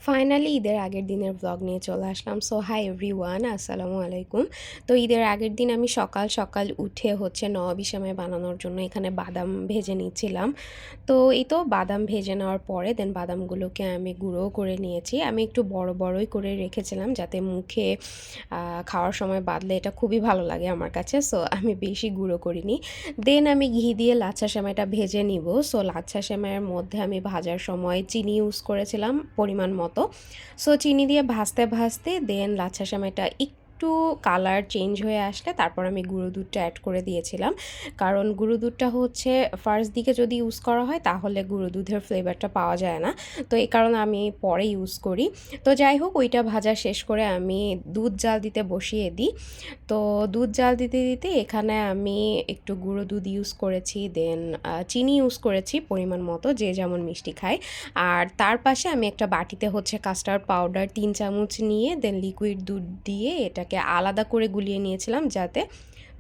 Finally ঈদের আগের দিনের ব্লগ নিয়ে চলে আসলাম। সো হাই এভরিওয়ান, আসসালামু আলাইকুম। তো ঈদের আগের দিন আমি সকাল সকাল উঠে নওয়াবী সেমাই বানানোর জন্য এখানে বাদাম ভেজে নিচ্ছিলাম। তো এই তো বাদাম ভেজে নেওয়ার পরে দেন বাদামগুলোকে আমি গুঁড়ো করে নিয়েছি। আমি একটু বড় বড়ই করে রেখেছিলাম যাতে মুখে খাওয়ার সময় বাদলে এটা খুবই ভালো লাগে আমার কাছে। সো আমি বেশি গুঁড়ো করিনি। দেন আমি ঘি দিয়ে লাচ্ছা সেমাইটা ভেজে নিব। সো লাচ্ছা সেমাইয়ের মধ্যে আমি ভাজার সময় চিনি ইউজ করেছিলাম পরিমাণ মতো। সো চিনি দিয়ে ভাজতে ভাজতে দেন লাচ্ছা সেমাইটা একটু কালার চেঞ্জ হয়ে আসলে তারপর আমি গুঁড়ো দুধটা অ্যাড করে দিয়েছিলাম। কারণ গুঁড়ো দুধটা হচ্ছে ফার্স্ট দিকে যদি ইউজ করা হয় তাহলে গুঁড়ো দুধের ফ্লেভারটা পাওয়া যায় না। তো এই কারণে আমি পরে ইউজ করি। তো যাই হোক, ওইটা ভাজা শেষ করে আমি দুধ জাল দিতে বসিয়ে দিই। তো দুধ জাল দিতে দিতে এখানে আমি একটু গুঁড়ো দুধ ইউজ করেছি, দেন চিনি ইউজ করেছি পরিমাণ মতো, যে যেমন মিষ্টি খায়। আর তার পাশে আমি একটা বাটিতে কাস্টার্ড পাউডার 3 চামচ নিয়ে দেন লিকুইড দুধ দিয়ে এটাকে আলাদা করে গুলিয়ে নিয়েছিলাম যাতে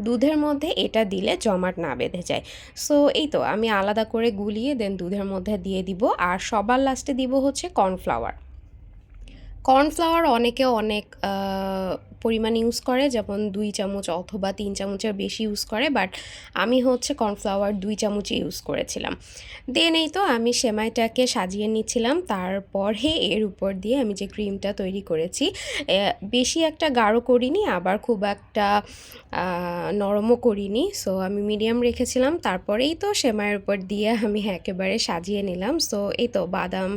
দুধের মধ্যে এটা দিলে জমাট না বেঁধে যায়। সো এই তো আমি আলাদা করে গুলিয়ে দেন দুধের মধ্যে দিয়ে দিব। আর সবার লাস্টে দিব কর্নফ্লাওয়ার। কর্নফ্লাওয়ার অনেকে অনেক পরিমাণ ইউজ করে, যেমন 2 চামচ অথবা 3 চামচের বেশি ইউজ করে, বাট আমি কর্নফ্লাওয়ার 2 চামচই ইউজ করেছিলাম। দেন এই তো আমি সেমাইটাকে সাজিয়ে নিচ্ছিলাম। তারপরে এর উপর দিয়ে আমি যে ক্রিমটা তৈরি করেছি, বেশি একটা গাঢ় করিনি, আবার খুব একটা নরমও করিনি। সো আমি মিডিয়াম রেখেছিলাম। তারপরেই তো সেমাইয়ের উপর দিয়ে আমি একেবারে সাজিয়ে নিলাম। সো এই তো বাদাম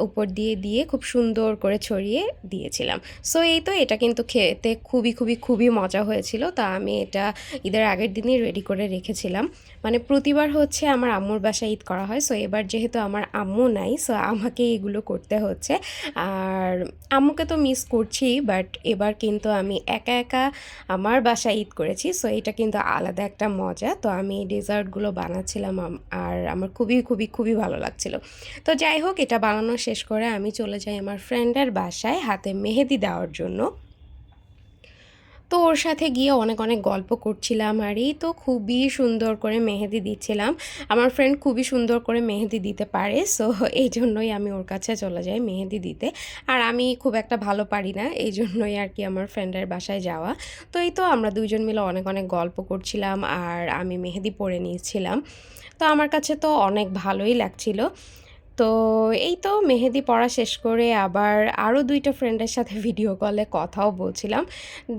উপর দিয়ে দিয়ে খুব সুন্দর করে ছড়িয়ে দিয়েছিলাম। সো এই তো এটা কিন্তু খেতে খুবই খুবই খুবই মজা হয়েছিল। তা আমি এটা ঈদের আগের দিনই রেডি করে রেখেছিলাম। মানে প্রতিবার আমার আম্মুর বাসায় ঈদ করা হয়। সো এবার যেহেতু আমার আম্মু নাই, সো আমাকে এগুলো করতে হচ্ছে। আর আম্মুকে তো মিস করছি, বাট এবার কিন্তু আমি একা একা আমার বাসায় ঈদ করেছি। সো এটা কিন্তু আলাদা একটা মজা। তো আমি এই ডেজার্টগুলো বানাচ্ছিলাম আর আমার খুবই খুবই খুবই ভালো লাগছিল। তো যাই হোক, এটা বানানো শেষ করে আমি চলে যাই আমার ফ্রেন্ডের বাসায় হাতে মেহেদি দেওয়ার জন্য। তো ওর সাথে গিয়ে অনেক অনেক গল্প করছিলাম, আর এই তো খুবই সুন্দর করে মেহেদি দিচ্ছিলাম। আমার ফ্রেন্ড খুবই সুন্দর করে মেহেদি দিতে পারে, সো এই জন্যই আমি ওর কাছে চলে যাই মেহেদি দিতে। আর আমি খুব একটা ভালো পারি না, এই জন্যই আর কি আমার ফ্রেন্ডের বাসায় যাওয়া। তো এই তো আমরা দুইজন মিলে অনেক অনেক গল্প করছিলাম আর আমি মেহেদি পরে নিয়েছিলাম। তো আমার কাছে তো অনেক ভালোই লাগছিল। তো এই তো মেহেদি পড়া শেষ করে আবার আরও 2টা ফ্রেন্ডের সাথে ভিডিও কলে কথাও বলছিলাম।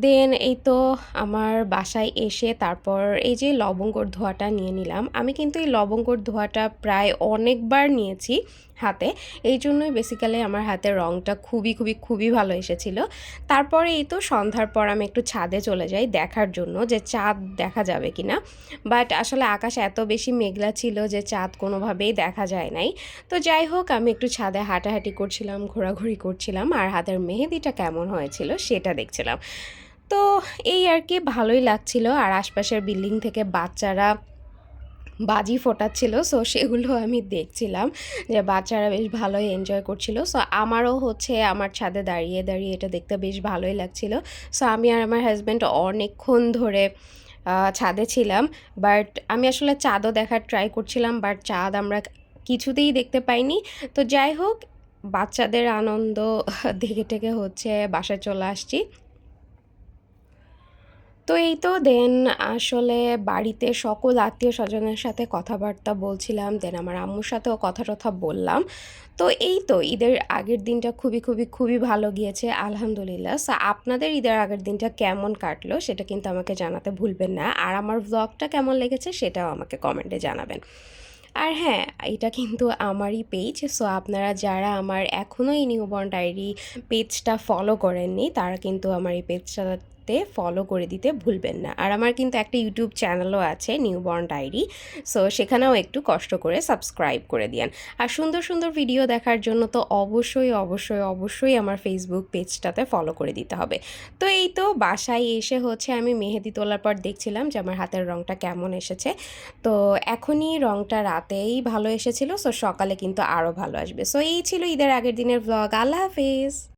দেন এই তো আমার বাসায় এসে তারপর এই যে লবঙ্গর ধোঁয়াটা নিয়ে নিলাম। আমি কিন্তু এই লবঙ্গর ধোঁয়াটা প্রায় অনেকবার নিয়েছি হাতে, এই জন্যই বেসিক্যালি আমার হাতের রঙটা খুবই খুবই খুবই ভালো এসেছিলো। তারপরে এই তো সন্ধ্যার পর আমি একটু ছাদে চলে যাই দেখার জন্য যে চাঁদ দেখা যাবে কি না। বাট আসলে আকাশ এত বেশি মেঘলা ছিল যে চাঁদ কোনোভাবেই দেখা যায় নাই। তো যাই হোক, আমি একটু ছাদে হাঁটাহাঁটি করছিলাম, ঘোরাঘুরি করছিলাম, আর হাতের মেহেদিটা কেমন হয়েছিল সেটা দেখছিলাম। তো এই আর কি, ভালোই লাগছিল। আর আশপাশের বিল্ডিং থেকে বাচ্চারা বাজি ফোটাচ্ছিল, সো সেগুলো আমি দেখছিলাম যে বাচ্চারা বেশ ভালোই এনজয় করছিল। সো আমারও আমার ছাদে দাঁড়িয়ে দাঁড়িয়ে এটা দেখতে বেশ ভালোই লাগছিল। সো আমি আর আমার হাজব্যান্ড অনেকক্ষণ ধরে ছাদে ছিলাম। বাট আমি আসলে চাঁদও দেখার ট্রাই করছিলাম, বাট চাঁদ আমরা কিছুতেই দেখতে পাইনি। তো যাই হোক, বাচ্চাদের আনন্দ দেখে টেকে বাসায় চলে আসছি। তো এই তো দেন আসলে বাড়িতে সকল আত্মীয়-স্বজনের সাথে কথাবার্তা বলছিলাম। দেন আমার আম্মুর সাথেও কথা-টথা বললাম। তো এই তো ঈদের আগের দিনটা খুবই, খুবই, খুবই ভালো গিয়েছে আলহামদুলিল্লাহ। সো আপনাদের ঈদের আগের দিনটা কেমন কাটলো সেটা কিন্তু আমাকে জানাতে ভুলবেন না। আর আমার ভ্লগটা কেমন লেগেছে সেটাও আমাকে কমেন্টে জানাবেন। আর হ্যাঁ, এটা কিন্তু আমারই পেজ। সো আপনারা যারা আমার এখনও এই নিউবর্ন ডায়েরি পেজটা ফলো করেননি, তারা কিন্তু আমার এই পেজটাতে ফলো করে দিতে ভুলবেন না। আর আমার কিন্তু একটা ইউটিউব চ্যানেলও আছে, নিউবর্ন ডায়েরি। সো সেখানেও একটু কষ্ট করে সাবস্ক্রাইব করে দিয়েন। আর সুন্দর সুন্দর ভিডিও দেখার জন্য তো অবশ্যই অবশ্যই অবশ্যই আমার ফেসবুক পেজটাতে ফলো করে দিতে হবে। তো এই তো বাসায় এসে আমি মেহেদি তোলার পর দেখছিলাম যে আমার হাতের রঙটা কেমন এসেছে। তো এখনই রঙটা রাতেই ভালো এসেছিল, সো সকালে কিন্তু আরও ভালো আসবে। সো এই ছিল ঈদের আগের দিনের ভ্লগ। আল্লাহ হাফেজ।